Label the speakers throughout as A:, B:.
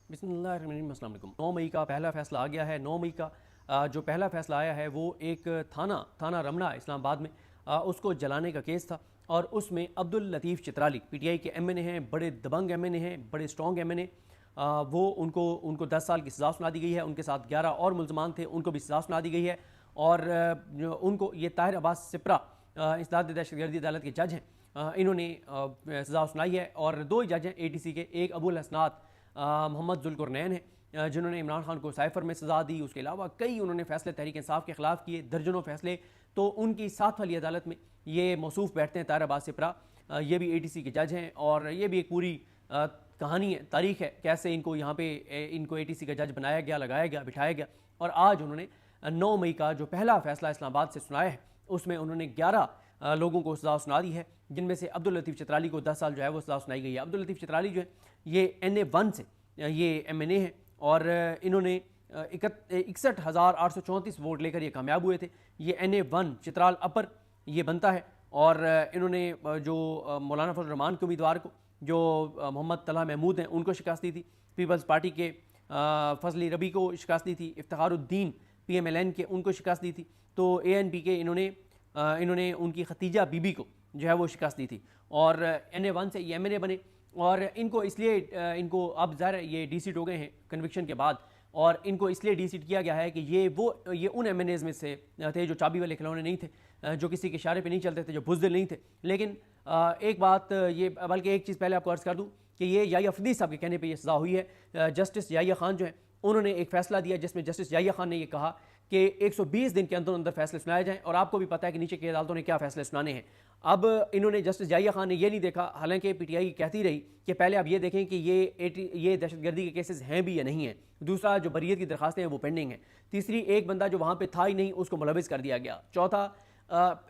A: बिस्मिल्लाहिर्रहमानिर्रहीम। अस्सलाम वालेकुम। 9 मई का पहला फैसला आ गया है। 9 मई का जो पहला फैसला आया है वो एक थाना रमना इस्लामाबाद में उसको जलाने का केस था और उसमें अब्दुल लतीफ़ चित्राली पीटीआई के एमएनए हैं, बड़े दबंग एमएनए हैं, बड़े स्ट्रॉन्ग एमएनए। वो उनको 10 साल की सज़ा सुना दी गई है। उनके साथ 11 और मुल्ज़मान थे, उनको भी सज़ा सुना दी गई है। और उनको ये ताहिर अब्बास सिप्रा इंसदाद दहशतगर्दी अदालत के जज हैं, इन्होंने सज़ा सुनाई है। और 2 जज हैं एटीसी के, एक अबुल हसनात मोहम्मद जुल्कुरनैन है जिन्होंने इमरान खान को साइफर में सज़ा दी। उसके अलावा कई उन्होंने फैसले तहरीक इंसाफ के खिलाफ किए, दर्जनों फैसले। तो उनकी 7 वाली अदालत में ये मौसूफ बैठते हैं ताहिर अब्बास सिप्रा। ये भी एटीसी के जज हैं और ये भी एक पूरी कहानी है, तारीख है कैसे इनको यहाँ पे इनको एटीसी का जज बनाया गया, लगाया गया, बिठाया गया। और आज उन्होंने 9 मई का जो पहला फैसला इस्लामाबाद से सुनाया है उसमें उन्होंने 11 लोगों को सज़ा सुना दी है, जिनमें से अब्दुल लतीफ़ चित्राली को 10 साल जो है वो सज़ा सुनाई गई है। अब्दुल लतीफ़ चित्राली जो है ये NA1 से ये MNA है और इन्होंने 61,834 वोट लेकर ये कामयाब हुए थे। ये NA1 चित्राल अपर ये बनता है। और इन्होंने जो मौलाना फजल रहमान के उम्मीदवार को, जो मोहम्मद तलहा महमूद हैं, उनको शिकस्त दी थी। पीपल्स पार्टी के फजली रबी को शिकस्त दी थी। इफ्तिखारुद्दीन PMLN के उनको शिकस्त दी थी। तो ANP के इन्होंने उनकी खतीजा बीबी को जो है वो शिकस्त दी थी और NA1 से ये MNA बने। और इनको इसलिए इनको अब ज़ाहिर ये डीसीट हो गए हैं कन्विक्शन के बाद, और इनको इसलिए डीसीट किया गया है कि ये उन MNAs में से थे जो चाबी वाले खिलौने नहीं थे, जो किसी के इशारे पे नहीं चलते थे, जो बुज़दिल नहीं थे। लेकिन एक बात ये, बल्कि एक चीज़ पहले आपको अर्ज़ कर दूँ कि ये याहिया अफरीदी साहब के कहने पर यह सज़ा हुई है। जस्टिस याहिया खान जो है उन्होंने एक फ़ैसला दिया जिसमें जस्टिस याहिया खान ने यह कहा कि 120 दिन के अंदर अंदर फैसले सुनाए जाएं। और आपको भी पता है कि नीचे की अदालतों ने क्या फैसले सुनाने हैं। अब इन्होंने जस्टिस याहिया खान ने ये नहीं देखा, हालांकि पीटीआई कहती रही कि पहले आप ये देखें कि ये दहशतगर्दी के केसेस हैं भी या नहीं हैं। दूसरा, जो बरीयत की दरखास्तें हैं वो पेंडिंग हैं। तीसरी, एक बंदा जो वहाँ पे था ही नहीं उसको मुलविस कर दिया गया। चौथा,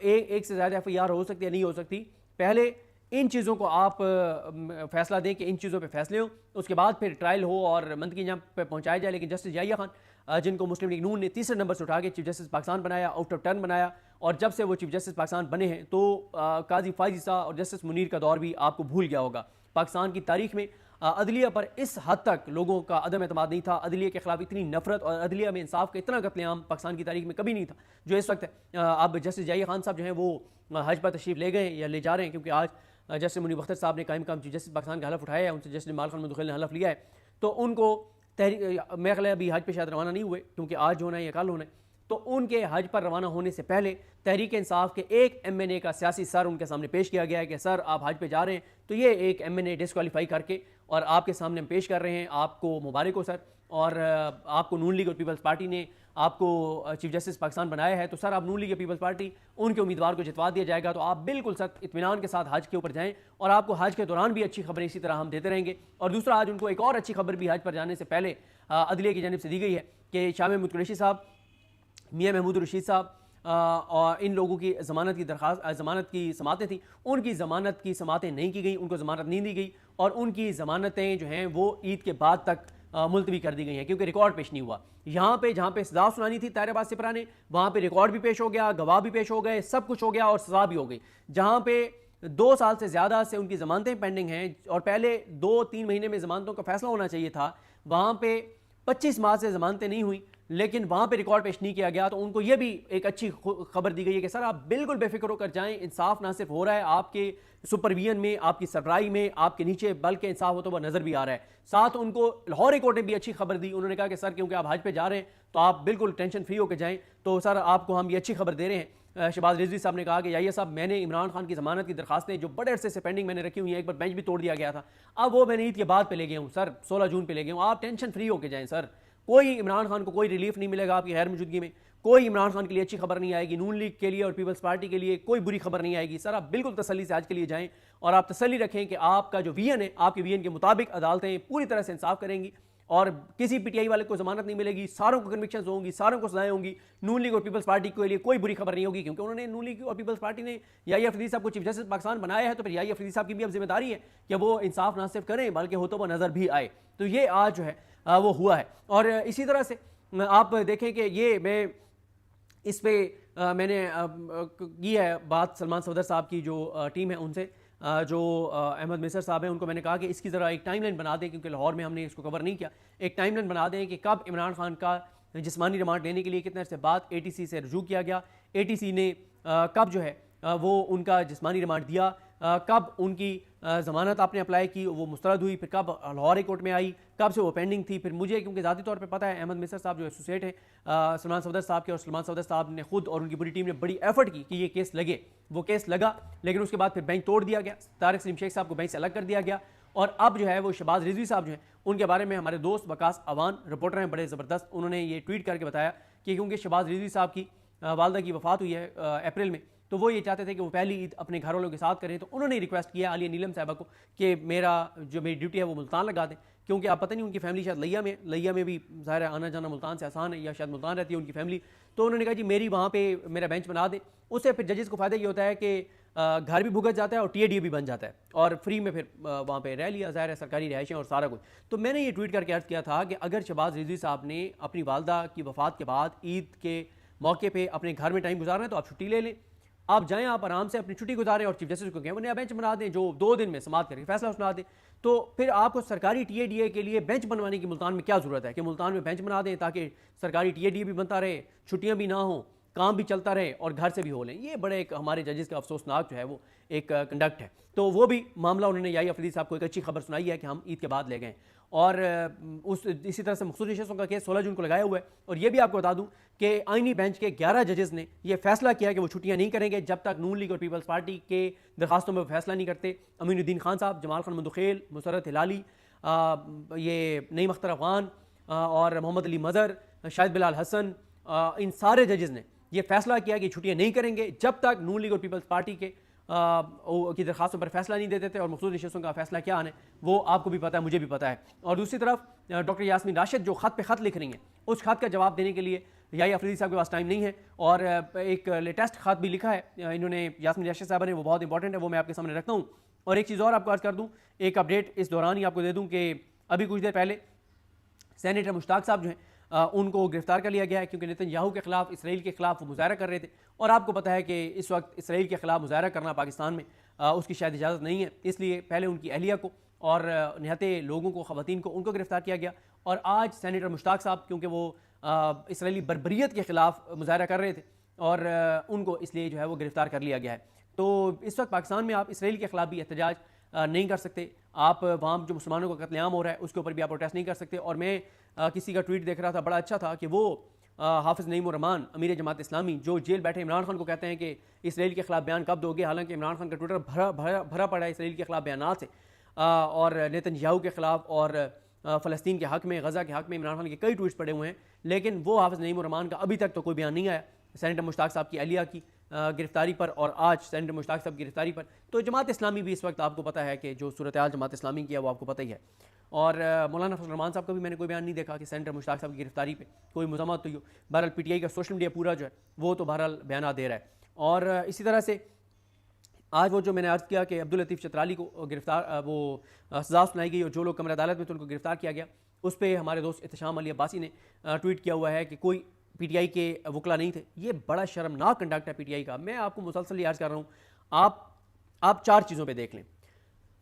A: एक से ज़्यादा FIR हो सकती है, नहीं हो सकती। पहले इन चीज़ों को आप फैसला दें कि इन चीज़ों पे फैसले हो, उसके बाद फिर ट्रायल हो और मंतकी जहाँ पे पहुँचाया जाए। लेकिन जस्टिस याहिया खान जिनको मुस्लिम लीग नून ने तीसरे नंबर से उठा के चीफ जस्टिस पाकिस्तान बनाया, आउट ऑफ टर्न बनाया, और जब से वो चीफ जस्टिस पाकिस्तान बने हैं तो काजी फाइज ईसा और जस्टिस मुनीर का दौर भी आपको भूल गया होगा। पाकिस्तान की तारीख में अदलिया पर इस हद तक लोगों का अदम एतमाद नहीं था, अदलिया के खिलाफ इतनी नफरत और अदलिया में इंसाफ का इतना कत्लेआम पाकिस्तान की तारीख में कभी नहीं था जो इस वक्त है। अब जस्टिस याहिया खान साहब जो हैं वो हज पर तशरीफ ले गए या ले जा रहे हैं, क्योंकि आज जस्टिस मुनीर बख्तर साहब ने कायम चीफ जस्टिस पाकिस्तान का हलफ उठाया है, उनसे जस्टिस जमाल खान मुदखिल ने हलफ लिया है। तो उनको मेरे ख्याल अभी हज पे शायद रवाना नहीं हुए, क्योंकि आज होना है या कल होना है। तो उनके हज पर रवाना होने से पहले तहरीक इंसाफ के एक MNA का सियासी सर उनके सामने पेश किया गया है कि सर आप हज पे जा रहे हैं, तो ये एक MNA डिस्क्वालीफाई करके और आपके सामने हम पेश कर रहे हैं, आपको मुबारक हो सर। और आपको नून लीग और पीपल्स पार्टी ने आपको चीफ जस्टिस पाकिस्तान बनाया है, तो सर आप नून लीग या पीपल्स पार्टी उनके उम्मीदवार को जितवा दिया जाएगा, तो आप बिल्कुल सर इत्मीनान के साथ हज के ऊपर जाएं। और आपको हज के दौरान भी अच्छी खबरें इसी तरह हम देते रहेंगे। और दूसरा, आज उनको एक और अच्छी खबर भी हज पर जाने से पहले अदलिया की जानिब से दी गई है कि शाह महमूद कुरैशी साहब, मियाँ महमूद रशीद साहब और इन लोगों की ज़मानत की समातें थी, उनकी ज़मानत की समातें नहीं की गई, उनको ज़मानत नहीं दी गई और उनकी ज़मानतें जो हैं वो ईद के बाद तक मुलतवी कर दी गई हैं, क्योंकि रिकॉर्ड पेश नहीं हुआ। यहाँ पे जहाँ पे सज़ा सुनानी थी ताहिर अब्बास सिप्रा ने, वहाँ पे रिकॉर्ड भी पेश हो गया, गवाह भी पेश हो गए, सब कुछ हो गया और सज़ा भी हो गई। जहाँ पे 2 साल से ज़्यादा से उनकी ज़मानतें पेंडिंग हैं और पहले 2-3 महीने में ज़मानतों का फैसला होना चाहिए था, वहाँ पे 25 माह से ज़मानतें नहीं हुई, लेकिन वहाँ पे रिकॉर्ड पेश नहीं किया गया। तो उनको ये भी एक अच्छी खबर दी गई है कि सर आप बिल्कुल बेफिक्र होकर जाएं, इंसाफ ना सिर्फ हो रहा है आपके सुपरविजन में, आपकी सरबराही में, आपके नीचे, बल्कि इंसाफ होता हुआ नजर भी आ रहा है। साथ उनको लाहौर हाई कोर्ट ने भी अच्छी खबर दी, उन्होंने कहा कि सर क्योंकि आप हज पे जा रहे हैं तो आप बिल्कुल टेंशन फ्री होकर जाएं, तो सर आपको हम ये अच्छी खबर दे रहे हैं। शहबाज रिजवी साहब ने कहा कि याहिया साहब, मैंने इमरान खान की ज़मानत की दरखास्तें जो बड़े अरसे से पेंडिंग मैंने रखी हुई हैं, एक बार बेंच भी तोड़ दिया गया था, अब वो मैंने ईद के बाद पे ले गया हूँ सर, 16 जून पे ले गया हूँ, आप टेंशन फ्री होकर जाएं सर। कोई इमरान खान को कोई रिलीफ नहीं मिलेगा आपकी गैर मौजूदगी में, कोई इमरान खान के लिए अच्छी खबर नहीं आएगी, नून लीग के लिए और पीपल्स पार्टी के लिए कोई बुरी खबर नहीं आएगी। सर आप बिल्कुल तसल्ली से आज के लिए जाएं और आप तसल्ली रखें कि आपका जो विजन है, आपके विजन के मुताबिक अदालतें पूरी तरह से इंसाफ करेंगी और किसी पीटीआई वाले को जमानत नहीं मिलेगी, सारों को कन्विक्शन होंगी, सारों को सजाएं होंगी। नून लीग और पीपल्स पार्टी के लिए कोई बुरी खबर नहीं होगी, क्योंकि उन्होंने नून लीग और पीपल्स पार्टी ने याहिया अफरीदी साहब को चीफ जस्टिस पाकिस्तान बनाया है, तो फिर याहिया अफरीदी साहब की भी अब जिम्मेदारी है कि वो इंसाफ ना सिर्फ करें बल्कि होता हुआ नजर भी आए। तो ये आज जो है वो हुआ है। और इसी तरह से आप देखें कि ये मैं इस पे मैंने की है बात सलमान सफदर साहब की जो टीम है उनसे, जो अहमद मिसर साहब हैं उनको मैंने कहा कि इसकी ज़रा एक टाइमलाइन बना दें, क्योंकि लाहौर में हमने इसको कवर नहीं किया। एक टाइमलाइन बना दें कि कब इमरान खान का जिस्मानी रिमांड लेने के लिए कितने अरसे बाद ATC से रजू किया गया, ATC ने कब जो है वो उनका जिस्मानी रिमांड दिया, कब उनकी ज़मानत आपने अप्लाई की, वो मुस्तरद हुई, फिर कब लाहौर हाई कोर्ट में आई, कब से वो पेंडिंग थी। फिर मुझे क्योंकि ज़ाती तौर पे पता है अहमद मिसर साहब जो एसोसिएट है सलमान सफदर साहब के, और सलमान सफदर साहब ने खुद और उनकी पूरी टीम ने बड़ी एफर्ट की कि ये केस लगे। वो केस लगा, लेकिन उसके बाद फिर बेंच तोड़ दिया गया, तारिक सलीम शेख साहब को बेंच से अलग कर दिया गया। और अब जो है वो शहबाज रिजवी साहब जो हैं उनके बारे में हमारे दोस्त वकास अवान रिपोर्टर हैं बड़े ज़बरदस्त, उन्होंने ये ट्वीट करके बताया कि क्योंकि शहबाज रिजवी साहब की वालदा की वफ़ात हुई है अप्रैल में, तो वो ये चाहते थे कि वो पहली ईद अपने घर वालों के साथ करें। तो उन्होंने रिक्वेस्ट किया आलिया नीलम साहबा को कि मेरी ड्यूटी है वो मुल्तान लगा दें, क्योंकि आप पता नहीं उनकी फैमिली शायद लिया में भी ज़ाहिर है आना जाना मुल्तान से आसान है, या शायद मुल्तान रहती है उनकी फैमिली। तो उन्होंने कहा जी मेरी वहाँ पे मेरा बेंच बना दें। उससे फिर जजेस को फ़ायदा ये होता है कि घर भी भुगत जाता है और TAD भी बन जाता है, और फ्री में फिर वहाँ पे रह लिया, ज़ाहिर है सरकारी रिहाइशें और सारा कुछ। तो मैंने ये ट्वीट करके अर्ज़ किया था कि अगर शहबाज रिजवी साहब ने अपनी वालदा की वफ़ात के बाद ईद के मौके पे अपने घर में टाइम गुजारना है तो आप छुट्टी ले लें, आप जाएं, आप आराम से अपनी छुट्टी गुजारें और चीफ जस्टिस को कहें वो नया बेंच बना दें जो 2 दिन में समाप्त करके फैसला सुना दें। तो फिर आपको सरकारी TADA के लिए बेंच बनवाने की मुल्तान में क्या ज़रूरत है कि मुल्तान में बेंच बना दें ताकि सरकारी TADA भी बनता रहे, छुट्टियाँ भी ना हों, काम भी चलता रहे और घर से भी हो लें। ये बड़े एक हमारे जजेस का अफसोसनाक जो है वो एक कंडक्ट है। तो वो भी मामला उन्होंने याही अफरीदी साहब को एक अच्छी खबर सुनाई है कि हम ईद के बाद ले गए। और इसी तरह से मखसूस नशस्तों का केस 16 जून को लगाया हुआ है। और ये भी आपको बता दूं कि आईनी बेंच के 11 जजेस ने यह फैसला किया कि वो छुट्टियां नहीं करेंगे जब तक नून लीग और पीपल्स पार्टी के दरखास्तों में फैसला नहीं करते। अमीनुद्दीन खान साहब, जमाल खान मंदुखेल, मुसरत हिलाली, ये नईम अख्तर अफगान और मोहम्मद अली मज़र, शाहिद बिलाल हसन, इन सारे जजेस ने यह फैसला किया कि छुट्टियां नहीं करेंगे जब तक नून लीग और पीपल्स पार्टी के की दरखास्तों पर फैसला नहीं देते थे। और मखसूस नशस्तों का फैसला क्या आने वो आपको भी पता है, मुझे भी पता है। और दूसरी तरफ डॉक्टर यास्मीन राशिद जो ख़त पे ख़त लिख रही हैं, उस खत का जवाब देने के लिए याही अफरीदी साहब के पास टाइम नहीं है। और एक लेटेस्ट खत भी लिखा है इन्होंने, यास्मीन राशिद साहब ने, वो बहुत इंपॉर्टेंट है, वो मैं आपके सामने रखता हूँ। और एक चीज़ और आपको अर्ज़ कर दूँ, एक अपडेट इस दौरान ही आपको दे दूँ कि अभी कुछ देर पहले सेनेटर मुश्ताक साहब जो हैं उनको गिरफ्तार कर लिया गया है, क्योंकि नेतन्याहू के खिलाफ, इसराइल के खिलाफ वो मुजाहरा कर रहे थे। और आपको पता है कि इस वक्त इसराइल के खिलाफ मुजाहरा करना पाकिस्तान में उसकी शायद इजाज़त नहीं है, इसलिए पहले उनकी अहलिया को और निहत्ते लोगों को, ख़वातीन को, उनको गिरफ्तार किया गया। और आज सेनेटर मुश्ताक साहब, क्योंकि वो इसराइली बर्बरियत के खिलाफ मुजाहरा कर रहे थे और उनको इसलिए जो है वो गिरफ्तार कर लिया गया है। तो इस वक्त पाकिस्तान में आप इसराइल के खिलाफ भी एहतजाज नहीं कर सकते, आप वहाँ जो मुसलमानों का कत्लेआम हो रहा है उसके ऊपर भी आप प्रोटेस्ट नहीं कर सकते। और मैं किसी का ट्वीट देख रहा था, बड़ा अच्छा था, कि वो हाफिज़ नईम रहमान, अमीर जमात इस्लामी, जो जेल बैठे इमरान खान को कहते हैं कि इसराइल के खिलाफ बयान कब दोगे, हालांकि इमरान खान का ट्विटर भरा पड़ा है इसराइल के खिलाफ बयान से, और नेतन्याहू के खिलाफ और फ़लस्तीन के हक़ में, गज़ा के हक़ में इमरान खान के कई ट्वीट्स पड़े हुए हैं, लेकिन वो हाफिज़ नईम रहमान का अभी तक तो कोई बयान नहीं आया सेनेटर मुश्ताक साहब की अहलिया की गिरफ्तारी पर और आज सेनेटर मुश्ताक साहब की गिरफ्तारी पर। तो जमात इस्लामी भी इस वक्त आपको पता है कि जो सूरत हाल जमात इस्लामी की है वो आपको पता ही है। और मौलाना फजल रहमान साहब का भी मैंने कोई बयान नहीं देखा कि सेनेटर मुश्ताक साहब की गिरफ्तारी पे कोई मज़ामत हुई हो। बहरहाल PTI का सोशल मीडिया पूरा जो है वो तो बहरहाल बयान दे रहा है। और इसी तरह से आज वो जो मैंने अर्ज़ किया कि अब्दुल लतीफ़ चतराली को गिरफ्तार, वो सज़ा सुनाई गई और जो लोग कमर अदालत में थे उनको गिरफ्तार किया गया, उस पर हमारे दोस्त एहतशाम अली अब्बासी ने ट्वीट किया हुआ है कि कोई PTI के वकला नहीं थे। ये बड़ा शर्मनाक कंडक्ट है PTI का। मैं आपको मुसलसल अर्ज़ कर रहा हूँ, आप 4 चीज़ों पे देख लें।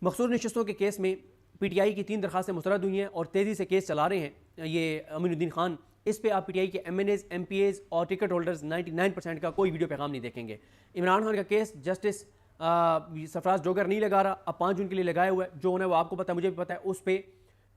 A: मखसूस नशस्तों के केस में PTI की 3 दरखास्तें मुस्तरद हुई हैं और तेज़ी से केस चला रहे हैं ये अमीनुद्दीन खान। इस पे आप PTI के MNAs, MPAs और टिकट होल्डर्स 99% का कोई वीडियो पैगाम नहीं देखेंगे। इमरान खान का केस जस्टिस सरफराज डोगर नहीं लगा रहा, अब 5 जून के लिए लगाया हुआ है, जो होना है वो आपको पता है, मुझे भी पता है। उस पर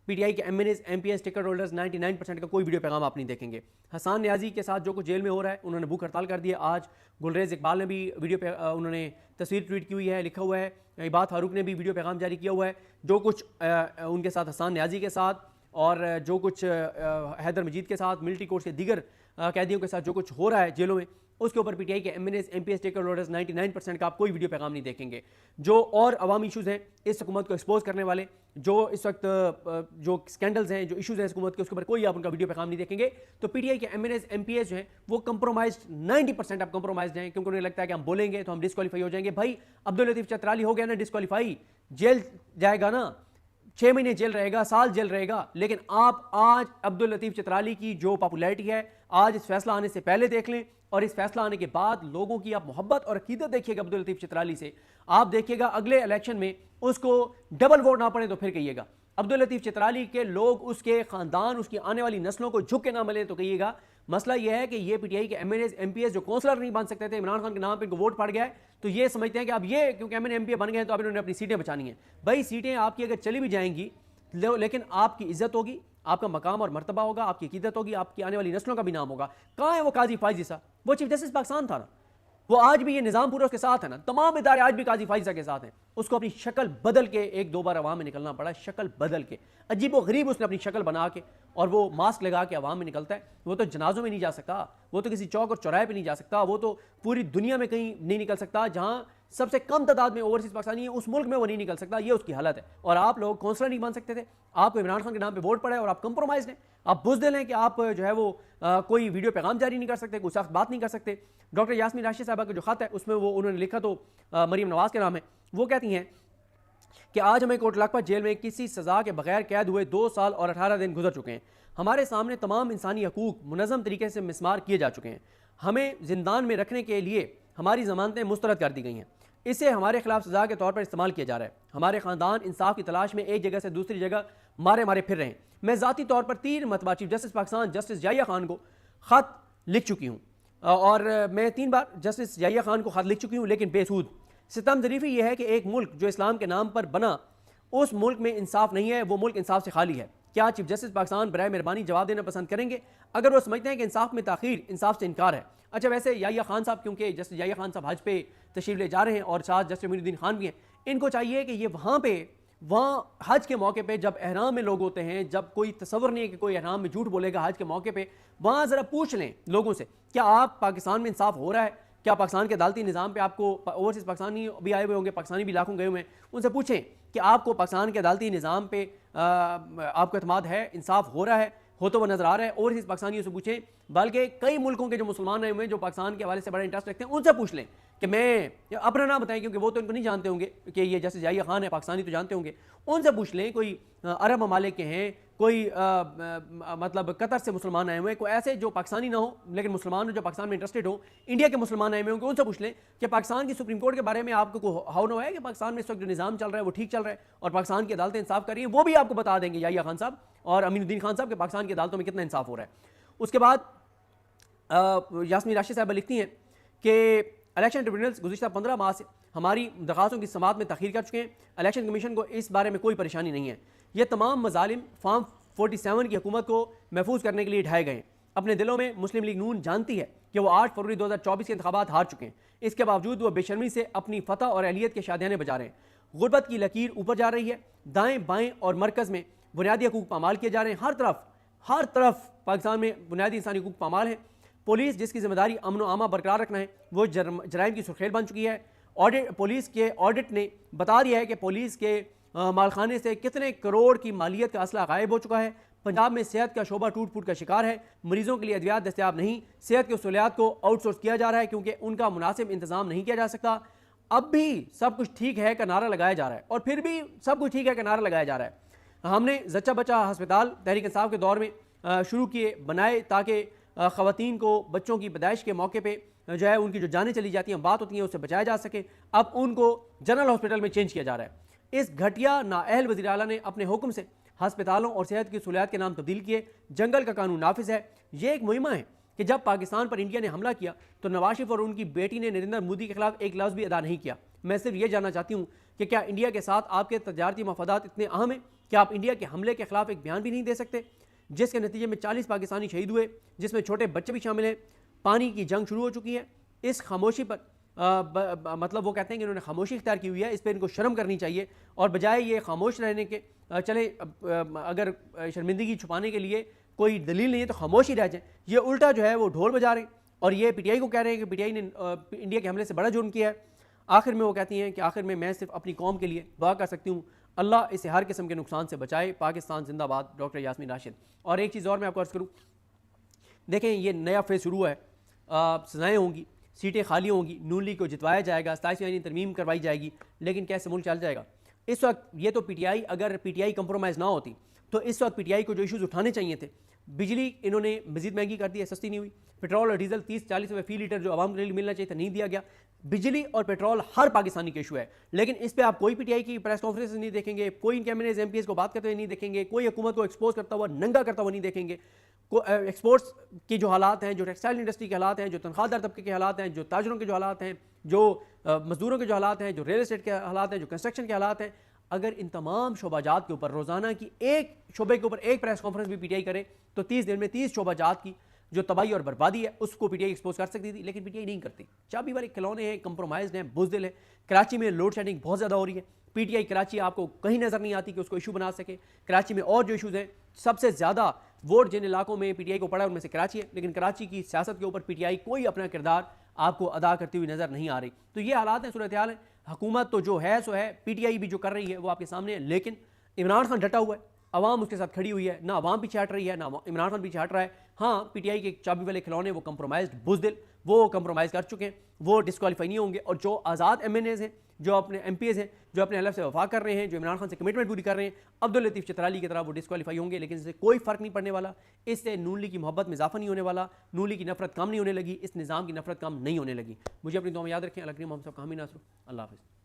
A: PTI के MNAs, MPAs, टिकट होल्डर्स 99% का कोई वीडियो पैगाम आप नहीं देखेंगे। हसन न्याजी के साथ जो कुछ जेल में हो रहा है, उन्होंने भूख हड़ताल कर दी है। आज गुलरेज इकबाल ने भी वीडियो पे उन्होंने तस्वीर ट्वीट की हुई है, लिखा हुआ है। इबाद फारूक ने भी वीडियो पैगाम जारी किया हुआ है। जो कुछ उनके साथ हसन न्याजी के साथ और जो कुछ हैदर मजीद के साथ, मिलिट्री कोर्ट के दीगर कैदियों के साथ जो कुछ हो रहा है जेलों में, उसके ऊपर PTI के MNAs, MPAs, टिकट होल्डर्स 99% का आप कोई वीडियो पैगाम नहीं देखेंगे। जो और अवामी इशूज़ हैं इस हुकूमत को एक्सपोज करने वाले, जो इस वक्त जो स्कैंडल्स हैं, जो इशूज़ हैं इस हुकूमत के, उसके ऊपर कोई आप उनका वीडियो पैगाम नहीं देखेंगे। तो PTI के MNAs, MPAs जो हैं वो कंप्रोमाइज 90% आप कंप्रोमाइज हैं, क्योंकि उन्हें लगता है कि हम बोलेंगे तो हम डिस्क्वालीफाई हो जाएंगे। भाई अब्दुल लतीफ़ चतराली हो गया ना डिस्क्वालीफाई, जेल जाएगा ना, 6 महीने जेल रहेगा, साल जेल रहेगा। लेकिन आप आज अब्दुल लतीफ़ चतराली की जो पॉपुलैरिटी है, आज इस फैसला आने से पहले देख लें, और इस फैसला आने के बाद लोगों की आप मोहब्बत और अकीदत देखिएगा अब्दुल लतीफ़ चित्राली से, आप देखिएगा अगले इलेक्शन में उसको डबल वोट ना पड़े तो फिर कहिएगा। अब्दुल लतीफ़ चित्राली के लोग, उसके ख़ानदान, उसकी आने वाली नस्लों को झुक के ना मिले तो कहिएगा। मसला यह है कि ये पीटीआई के एमएनए एमपीएस जो काउंसलर नहीं बन सकते थे, इमरान खान के नाम पे इनको वोट पड़ गया है, तो ये समझते हैं कि अब ये क्योंकि एमएनए एमपीए बन गए हैं तो अब इन्होंने अपनी सीटें बचानी है। भाई सीटें आपकी अगर चली भी जाएंगी लेकिन आपकी इज्जत होगी, आपका मकाम और मर्तबा होगा, आपकी अकीदत होगी, आपकी आने वाली नस्लों का भी नाम होगा। कहाँ है वो काजी फायजी साहब? वो चीफ जस्टिस पाकिस्तान था ना, वो आज भी ये निज़ाम पूरा उसके साथ है ना, तमाम इदारे आज भी काजी फायजा के साथ हैं। उसको अपनी शक्ल बदल के एक दो बार अवाम में निकलना पड़ा, शक्ल बदल के, अजीब व गरीब उसने अपनी शक्ल बना के और वो मास्क लगा के अवाम में निकलता है। वो तो जनाजों में नहीं जा सकता, वो तो किसी चौक और चौराहे पे नहीं जा सकता, वो तो पूरी दुनिया में कहीं नहीं निकल सकता। जहाँ सबसे कम तादाद में ओवरसीज पाकिस्तानी है उस मुल्क में वो नहीं निकल सकता, ये उसकी हालत है। और आप लोग काउंसलर नहीं बन सकते थे, आपको इमरान खान के नाम पे वोट पड़ा है और आप कंप्रोमाइज हैं, आप बुज़दिल हैं कि आप जो है वो कोई वीडियो पैगाम जारी नहीं कर सकते, कोई सख्त बात नहीं कर सकते। डॉक्टर यास्मीन राशिद साहबा का जो खत है उसमें वो उन्होंने लिखा तो मरीम नवाज के नाम है, वो कहती हैं कि आज हमें कोट लखपत जेल में किसी सज़ा के बगैर कैद हुए 2 साल और 18 दिन गुजर चुके हैं। हमारे सामने तमाम इंसानी हकूक मुनज़्ज़म तरीके से मिसमार किए जा चुके हैं। हमें जिंदान में रखने के लिए हमारी ज़मानतें मुस्तरद कर दी गई हैं। इसे हमारे खिलाफ सज़ा के तौर पर इस्तेमाल किया जा रहा है। हमारे ख़ानदान इंसाफ की तलाश में एक जगह से दूसरी जगह मारे मारे फिर रहे हैं। मैं ज़ाती तौर पर 3 मरतबा chief justice Pakistan justice Yahya Khan को ख़त लिख चुकी हूँ और मैं 3 बार जस्टिस याहिया खान को ख़त लिख चुकी हूँ, लेकिन बेसूद। सितम ज़रीफ़ी यह है कि एक मुल्क जो इस्लाम के नाम पर बना, उस मुल्क में इंसाफ नहीं है, वो मुल्क इंसाफ से खाली है। क्या चीफ जस्टिस पाकिस्तान बराए मेहरबानी जवाब देना पसंद करेंगे अगर वो समझते हैं कि इंसाफ में ताख़ीर इंसाफ से इनकार है? अच्छा, वैसे याहिया खान साहब, क्योंकि जस्टिस याहिया खान साहब हज पे तशरीफ़ ले जा रहे हैं और साथ जस्टिस मोइनुद्दीन खान भी हैं, इनको चाहिए कि ये वहाँ हज के मौके पे जब एहराम में लोग होते हैं, जब कोई तसव्वुर नहीं है कि कोई एहराम में झूठ बोलेगा हज के मौके पे, वहाँ ज़रा पूछ लें लोगों से, क्या आप पाकिस्तान में इंसाफ हो रहा है? क्या पाकिस्तान के अदालती निज़ाम पे आपको, ओवरसीज़ पाकिस्तानी भी आए हुए होंगे, पाकिस्तानी भी लाखों गए हुए हैं, उनसे पूछें कि आपको पाकिस्तान के अदालती निज़ाम पे आपको एतमाद है, इंसाफ हो रहा है, हो तो वह नज़र आ रहा है। ओवरसीज़ पाकिस्तानियों से पूछें, बल्कि कई मुल्कों के जो मुसलमान आए हुए हैं जो पाकिस्तान के हवाले से बड़ा इंटरेस्ट रखते हैं, उनसे पूछ लें कि मैं अपना नाम बताएं, क्योंकि वो तो इनको नहीं जानते होंगे कि ये जैसे याहिया खान है, पाकिस्तानी तो जानते होंगे। उनसे पूछ लें, कोई अरब ममालिक के हैं, कोई मतलब कतर से मुसलमान आए हुए हैं, कोई ऐसे जो पाकिस्तानी ना हो लेकिन मुसलमान हो, जो पाकिस्तान में इंटरेस्टेड हो, इंडिया के मुसलमान आए हुए होंगे, उनसे पूछ लें कि पाकिस्तान की सुप्रीम कोर्ट के बारे में आपको हाउ नो है कि पाकिस्तान में इस वक्त जो निज़ाम चल रहा है वो ठीक चल रहा है और पाकिस्तान की अदालतें इंसाफ कर रही हैं। वो भी आपको बता देंगे याहिया खान साहब और अमीनुद्दीन खान साहब के पाकिस्तान की अदालतों में कितना इंसाफ हो रहा है। उसके बाद यास्मीन राशिद साहबा लिखती हैं कि इलेक्शन ट्रिब्यूनल्स गुज़िश्ता 15 माह से हमारी दरखास्तों की समाअत में तख़ीर कर चुके हैं। इलेक्शन कमीशन को इस बारे में कोई परेशानी नहीं है। ये तमाम मज़ालिम फॉर्म 47 की हुकूमत को महफूज करने के लिए ढाए गए हैं। अपने दिलों में मुस्लिम लीग नून जानती है कि वो 8 फरवरी 2024 के इंतखाबात हार चुके हैं। इसके बावजूद वो बेशर्मी से अपनी फतह और अहलियत के शादियाने बजा रहे हैं। गुर्बत की लकीर ऊपर जा रही है। दाएँ बाएँ और मरकज़ में बुनियादी हकूक़ पामाल किए जा रहे हैं। हर तरफ पाकिस्तान में बुनियादी इंसानी हकूक़ पामाल हैं। पुलिस, जिसकी जिम्मेदारी अमन व आमा बरकरार रखना है, वो जराइम की सुर्खेल बन चुकी है। पुलिस के ऑडिट ने बता दिया है कि पुलिस के मालखाने से कितने करोड़ की मालियत का असला गायब हो चुका है। पंजाब में सेहत का शोबा टूट फूट का शिकार है। मरीजों के लिए अद्वियात दस्तयाब नहीं। सेहत के सहूलियात को आउटसोर्स किया जा रहा है क्योंकि उनका मुनासिब इंतजाम नहीं किया जा सकता। अब भी सब कुछ ठीक है का नारा लगाया जा रहा है और फिर भी सब कुछ ठीक है का नारा लगाया जा रहा है। हमने जच्चा बच्चा अस्पताल तहरीक इंसाफ के दौर में शुरू किए, बनाए, ताकि ख़वातीन को बच्चों की पैदाइश के मौके पे जो है उनकी जो जानें चली जाती हैं, बात होती हैं, उससे बचाया जा सके। अब उनको जनरल हॉस्पिटल में चेंज किया जा रहा है। इस घटिया नाअहल वज़ीर आला ने अपने हुक्म से हस्पतालों और सेहत की सहूलियात के नाम तब्दील किए। जंगल का कानून नाफिज है। ये एक मुहिमा है कि जब पाकिस्तान पर इंडिया ने हमला किया तो नवाज शरीफ और उनकी बेटी ने नरेंद्र मोदी के खिलाफ एक लफ्ज़ भी अदा नहीं किया। मैं सिर्फ ये जानना चाहती हूँ कि क्या इंडिया के साथ आपके तजारती मफादात इतने अहम हैं कि आप इंडिया के हमले के खिलाफ एक बयान भी नहीं दे सकते, जिसके नतीजे में 40 पाकिस्तानी शहीद हुए, जिसमें छोटे बच्चे भी शामिल हैं। पानी की जंग शुरू हो चुकी है। इस खामोशी पर मतलब वो कहते हैं कि इन्होंने खामोशी इख्तियार की हुई है, इस पर इनको शर्म करनी चाहिए और बजाय ये खामोश रहने के चले अगर शर्मिंदगी छुपाने के लिए कोई दलील नहीं है तो खामोश ही रह जाए। ये उल्टा जो है वो ढोल बजा रहे हैं और ये पीटीआई को कह रहे हैं कि पीटीआई ने इंडिया के हमले से बड़ा जुर्म किया है। आखिर में वो कहती हैं कि आखिर में मैं सिर्फ अपनी कौम के लिए दुआ कर सकती हूँ, अल्लाह इसे हर किस्म के नुकसान से बचाए। पाकिस्तान जिंदाबाद। डॉक्टर यास्मीन राशिद। और एक चीज़ और मैं आपको अर्ज़ करूँ, देखें ये नया फेज़ शुरू है, सज़ाएँ होंगी, सीटें खाली होंगी, नून लीग को जितवाया जाएगा, 27 तरमीम करवाई जाएगी, लेकिन कैसे मुल्क चल जाएगा? इस वक्त ये तो पीटीआई, अगर पीटीआई कंप्रोमाइज़ ना होती तो इस वक्त पीटीआई को जो इश्यूज उठाने चाहिए थे, बिजली इन्होंने मजीद महंगी कर दी है, सस्ती नहीं हुई। पेट्रोल और डीजल 30-40 रुपये फी लीटर जो आवाम के लिए मिलना चाहिए था नहीं दिया गया। बिजली और पेट्रोल हर पाकिस्तानी का इशू है, लेकिन इस पर आप कोई पीटीआई की प्रेस कॉन्फ्रेंस नहीं देखेंगे, कोई इनके एमएनएज एमपीएस को बात करते हुए नहीं देखेंगे, कोई हुकूमत को एक्सपोज करता हुआ नंगा करता हुआ नहीं देखेंगे। एक्सपोर्ट्स के जो हालात हैं, जो टेक्सटाइल इंडस्ट्री के हालात हैं, जो तनख्वाहदार तबके के हालात हैं, जो ताजरों के जो हालात हैं, जो मजदूरों के जो हालात हैं, जो रियल एस्टेट के हालात हैं, जो कंस्ट्रक्शन के हालात हैं, अगर इन तमाम शोबाजात के ऊपर रोजाना की एक शोबे के ऊपर एक प्रेस कॉन्फ्रेंस भी पीटीआई करे तो 30 दिन में 30 शोबाजात की जो तबाही और बर्बादी है उसको पीटीआई एक्सपोज कर सकती थी, लेकिन पीटीआई नहीं करती। चाबी वाले खिलौने हैं, कंप्रोमाइज हैं, बुजदिल है। कराची में लोड शेडिंग बहुत ज़्यादा हो रही है, पीटीआई कराची आपको कहीं नज़र नहीं आती कि उसको इशू बना सके। कराची में और जो इशूज़ हैं, सबसे ज़्यादा वोट जिन इलाकों में पीटीआई को पड़ा है उनमें से कराची है, लेकिन कराची की सियासत के ऊपर पीटीआई कोई अपना किरदार आपको अदा करती हुई नज़र नहीं आ रही। तो ये हालात हैं, सूरत हाल है। हुकूमत तो जो है सो है, पीटीआई भी जो कर रही है वो आपके सामने है, लेकिन इमरान खान डटा हुआ है, अवाम उसके साथ खड़ी हुई है, ना अवाम पीछे हट रही है, ना इमरान खान पीछे हट रहा है। हाँ, पीटीआई के चाबी वाले खिलौने वो कंप्रोमाइज्ड बुजदिल, वो कंप्रोमाइज़ कर चुके हैं, वो डिस्क्वालीफाई नहीं होंगे। और जो आज़ाद एमएनएज हैं, जो अपने एमपीएज हैं, जो अपने हलफ से वफा कर रहे हैं, जो इमरान खान से कमिटमेंट पूरी कर रहे हैं, अब्दुल लतीफ़ चित्राली की तरह वो डिस्क्वालीफाई होंगे, लेकिन इससे कोई फ़र्क नहीं पड़ने वाला। इससे नून लीग की मोहब्बत में इजाफा नहीं होने वाला, नून लीग की नफरत कम नहीं होने लगी, इस निज़ाम की नफरत कम नहीं होने लगी। मुझे अपनी दुआ में याद रखें। अल्लाह करीम हम सब का हामी नासर। अल्लाह हाफ़िज़।